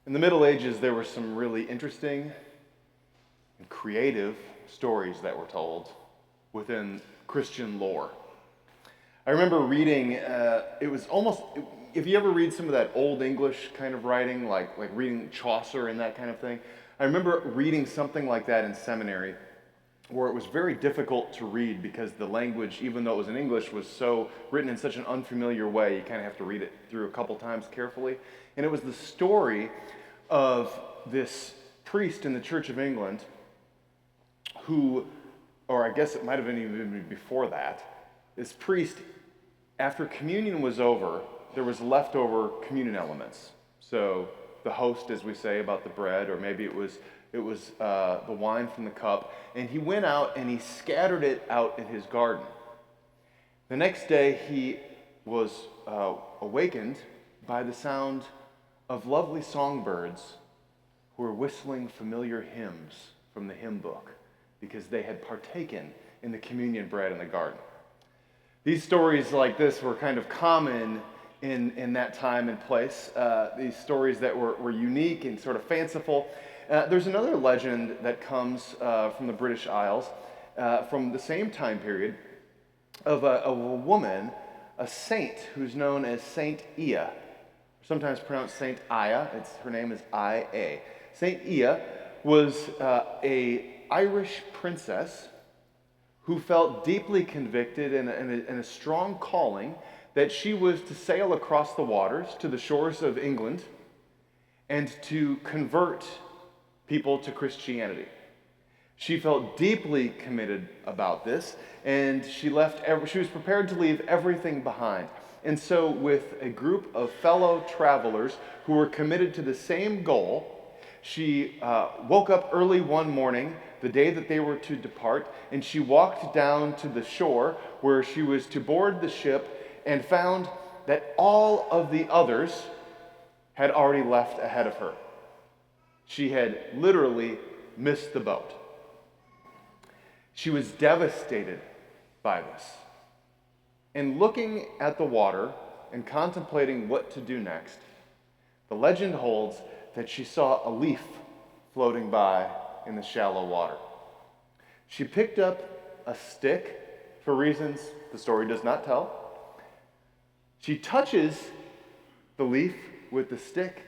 In the Middle Ages, there were some really interesting and creative stories that were told within Christian lore. I remember reading, it was almost, if you ever read some of that Old English kind of writing, like reading Chaucer and that kind of thing, I remember reading something like that in seminary, where it was very difficult to read because the language, even though it was in English, was so written in such an unfamiliar way, you kind of have to read it through a couple times carefully. And it was the story of this priest in the Church of England who, or I guess it might have been even before that, this priest, after communion was over, there was leftover communion elements. So the host, as we say, about the bread, or maybe it was the wine from the cup, and he went out and he scattered it out in his garden. The next day he was awakened by the sound of lovely songbirds who were whistling familiar hymns from the hymn book because they had partaken in the communion bread in the garden. These stories like this were kind of common in that time and place, these stories that were unique and sort of fanciful. There's another legend that comes from the British Isles from the same time period of a woman, a saint who's known as Saint Ia, sometimes pronounced Saint Aya. Her name is I-A. Saint Ia was a Irish princess who felt deeply convicted and a strong calling that she was to sail across the waters to the shores of England and to convert people to Christianity. She felt deeply committed about this, and she was prepared to leave everything behind. And so with a group of fellow travelers who were committed to the same goal, she woke up early one morning, the day that they were to depart, and she walked down to the shore where she was to board the ship and found that all of the others had already left ahead of her. She had literally missed the boat. She was devastated by this. And looking at the water and contemplating what to do next, the legend holds that she saw a leaf floating by in the shallow water. She picked up a stick for reasons the story does not tell. She touches the leaf with the stick,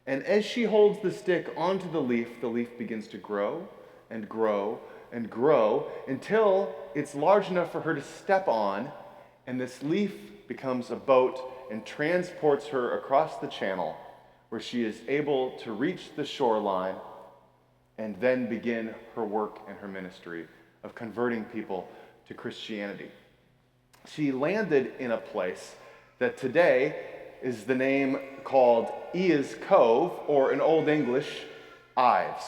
and as she holds the stick onto the leaf begins to grow and grow and grow until it's large enough for her to step on, and this leaf becomes a boat and transports her across the channel where she is able to reach the shoreline and then begin her work and her ministry of converting people to Christianity. She landed in a place that today is the name called Ia's Cove, or in Old English, Ives.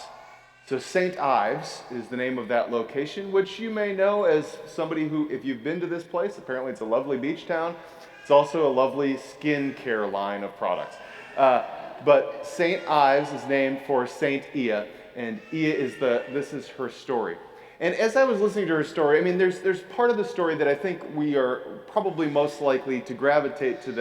So St. Ives is the name of that location, which you may know as somebody who, if you've been to this place, apparently it's a lovely beach town. It's also a lovely skincare line of products. But St. Ives is named for St. Ia, and Ia this is her story. And as I was listening to her story, I mean, there's part of the story that I think we are probably most likely to gravitate to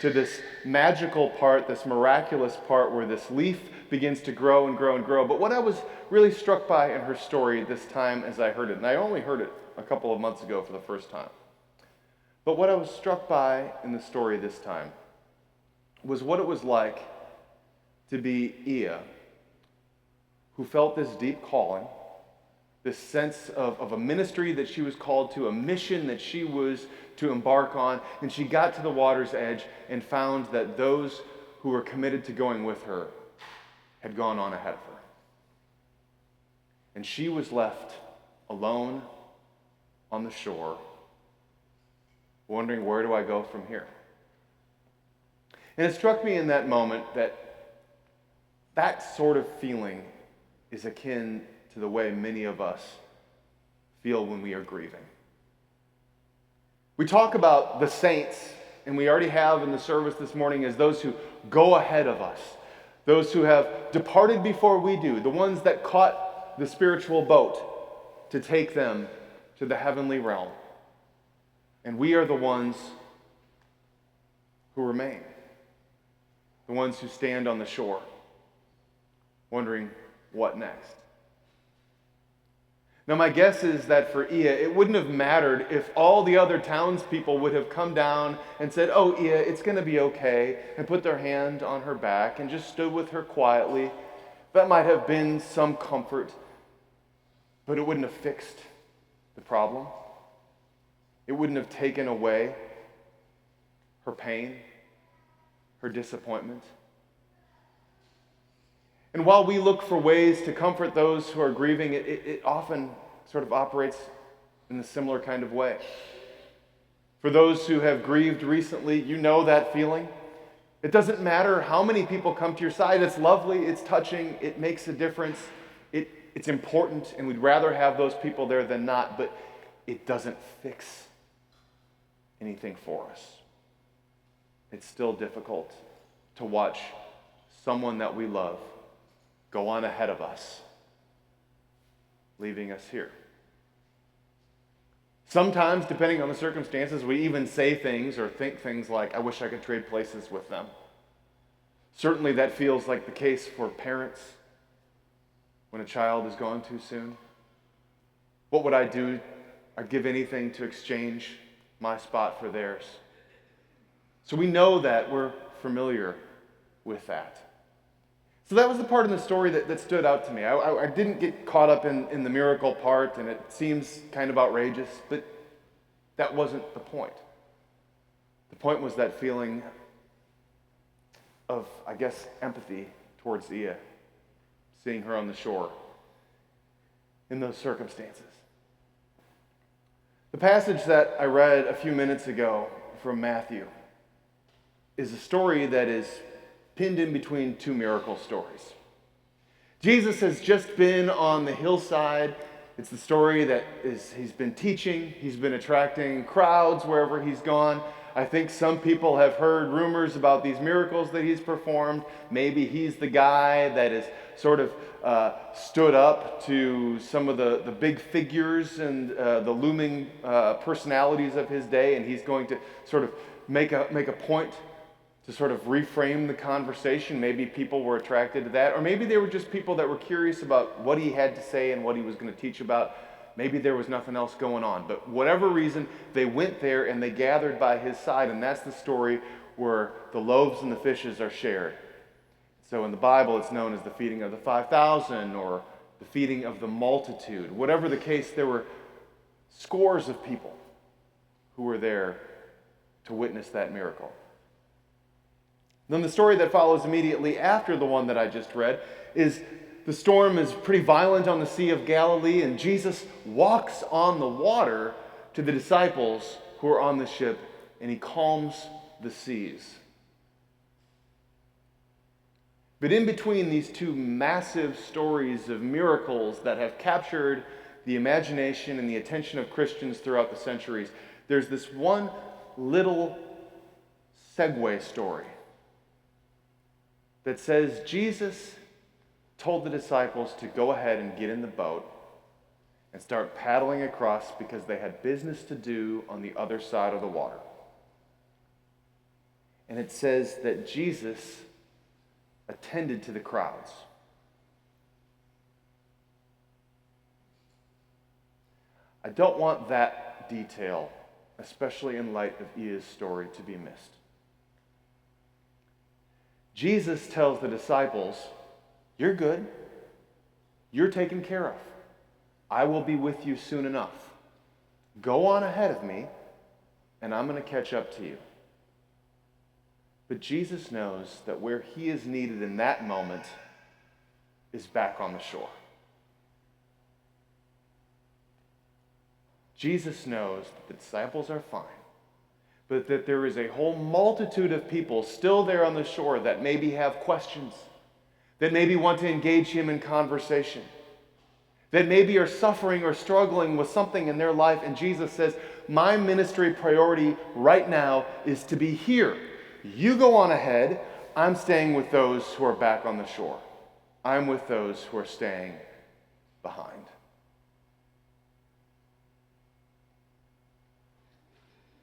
this magical part, this miraculous part where this leaf begins to grow and grow and grow. But what I was really struck by in her story this time as I heard it, and I only heard it a couple of months ago for the first time, but what I was struck by in the story this time was what it was like to be Ia, who felt this deep calling, this sense of a ministry that she was called to, a mission that she was to embark on, and she got to the water's edge and found that those who were committed to going with her had gone on ahead of her. And she was left alone on the shore, wondering, where do I go from here? And it struck me in that moment that sort of feeling is akin to the way many of us feel when we are grieving. We talk about the saints, and we already have in the service this morning, as those who go ahead of us, those who have departed before we do, the ones that caught the spiritual boat to take them to the heavenly realm. And we are the ones who remain, the ones who stand on the shore. wondering what next. Now, my guess is that for Ia, it wouldn't have mattered if all the other townspeople would have come down and said, "Oh, Ia, it's going to be okay," and put their hand on her back and just stood with her quietly. That might have been some comfort, but it wouldn't have fixed the problem. It wouldn't have taken away her pain, her disappointment. And while we look for ways to comfort those who are grieving, it often sort of operates in a similar kind of way. For those who have grieved recently, you know that feeling. It doesn't matter how many people come to your side. It's lovely, it's touching, it makes a difference, it's important, and we'd rather have those people there than not, but it doesn't fix anything for us. It's still difficult to watch someone that we love go on ahead of us, leaving us here. Sometimes, depending on the circumstances, we even say things or think things like, "I wish I could trade places with them." Certainly that feels like the case for parents when a child is gone too soon. What would I do? I'd give anything to exchange my spot for theirs. So we know that, we're familiar with that. So that was the part of the story that stood out to me. I didn't get caught up in the miracle part, and it seems kind of outrageous, but that wasn't the point. The point was that feeling of, I guess, empathy towards Ia, seeing her on the shore in those circumstances. The passage that I read a few minutes ago from Matthew is a story that is pinned in between two miracle stories. Jesus has just been on the hillside. It's the story that he's been teaching. He's been attracting crowds wherever he's gone. I think some people have heard rumors about these miracles that he's performed. Maybe he's the guy that has sort of stood up to some of the big figures and the looming personalities of his day, and he's going to sort of make a point to sort of reframe the conversation. Maybe people were attracted to that, or maybe they were just people that were curious about what he had to say and what he was going to teach about. Maybe there was nothing else going on, but whatever reason, they went there and they gathered by his side, and that's the story where the loaves and the fishes are shared. So in the Bible, it's known as the feeding of the 5,000 or the feeding of the multitude. Whatever the case, there were scores of people who were there to witness that miracle. Then the story that follows immediately after the one that I just read is the storm is pretty violent on the Sea of Galilee, and Jesus walks on the water to the disciples who are on the ship, and he calms the seas. But in between these two massive stories of miracles that have captured the imagination and the attention of Christians throughout the centuries, there's this one little segue story that says Jesus told the disciples to go ahead and get in the boat and start paddling across because they had business to do on the other side of the water. And it says that Jesus attended to the crowds. I don't want that detail, especially in light of Ia's story, to be missed. Jesus tells the disciples, "You're good. You're taken care of. I will be with you soon enough. Go on ahead of me, and I'm going to catch up to you." But Jesus knows that where he is needed in that moment is back on the shore. Jesus knows that the disciples are fine, but that there is a whole multitude of people still there on the shore that maybe have questions, that maybe want to engage him in conversation, that maybe are suffering or struggling with something in their life. And Jesus says, my ministry priority right now is to be here. You go on ahead. I'm staying with those who are back on the shore. I'm with those who are staying behind.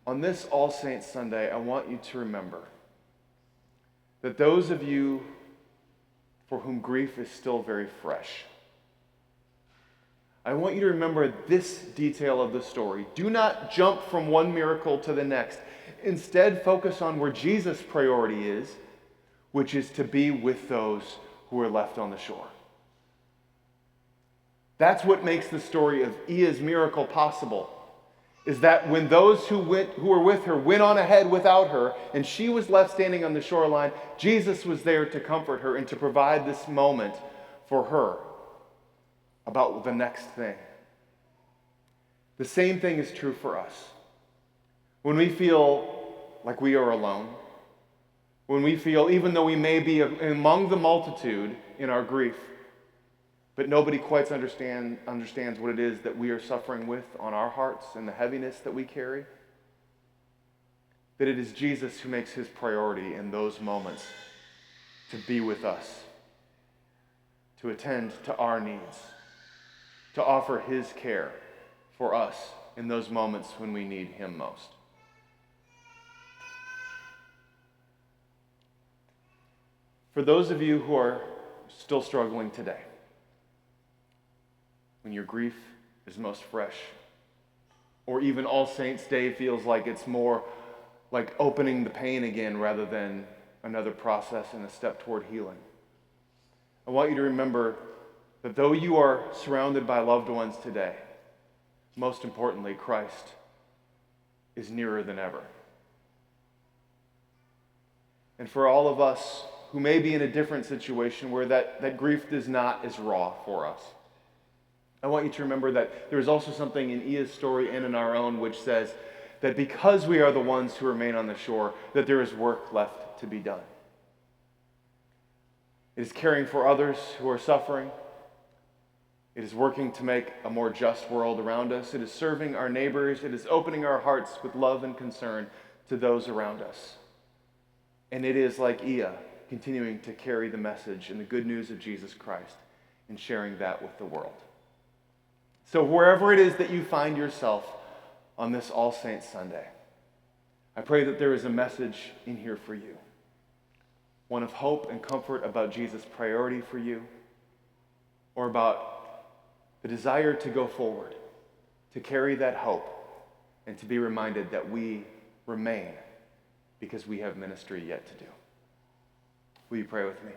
On this All Saints Sunday, I want you to remember that those of you for whom grief is still very fresh. I want you to remember this detail of the story. Do not jump from one miracle to the next. Instead, focus on where Jesus' priority is, which is to be with those who are left on the shore. That's what makes the story of Ia's miracle possible, is that when those who were with her went on ahead without her, and she was left standing on the shoreline, Jesus was there to comfort her and to provide this moment for her about the next thing. The same thing is true for us. When we feel like we are alone, when we feel, even though we may be among the multitude in our grief, but nobody quite understands what it is that we are suffering with on our hearts and the heaviness that we carry, that it is Jesus who makes his priority in those moments to be with us, to attend to our needs, to offer his care for us in those moments when we need him most. For those of you who are still struggling today, when your grief is most fresh, or even All Saints' Day feels like it's more like opening the pain again rather than another process and a step toward healing, I want you to remember that though you are surrounded by loved ones today, most importantly, Christ is nearer than ever. And for all of us who may be in a different situation where that grief is not as raw for us, I want you to remember that there is also something in Ia's story and in our own which says that because we are the ones who remain on the shore, that there is work left to be done. It is caring for others who are suffering. It is working to make a more just world around us. It is serving our neighbors. It is opening our hearts with love and concern to those around us. And it is, like Ia, continuing to carry the message and the good news of Jesus Christ and sharing that with the world. So wherever it is that you find yourself on this All Saints Sunday, I pray that there is a message in here for you. One of hope and comfort about Jesus' priority for you, or about the desire to go forward, to carry that hope, and to be reminded that we remain because we have ministry yet to do. Will you pray with me?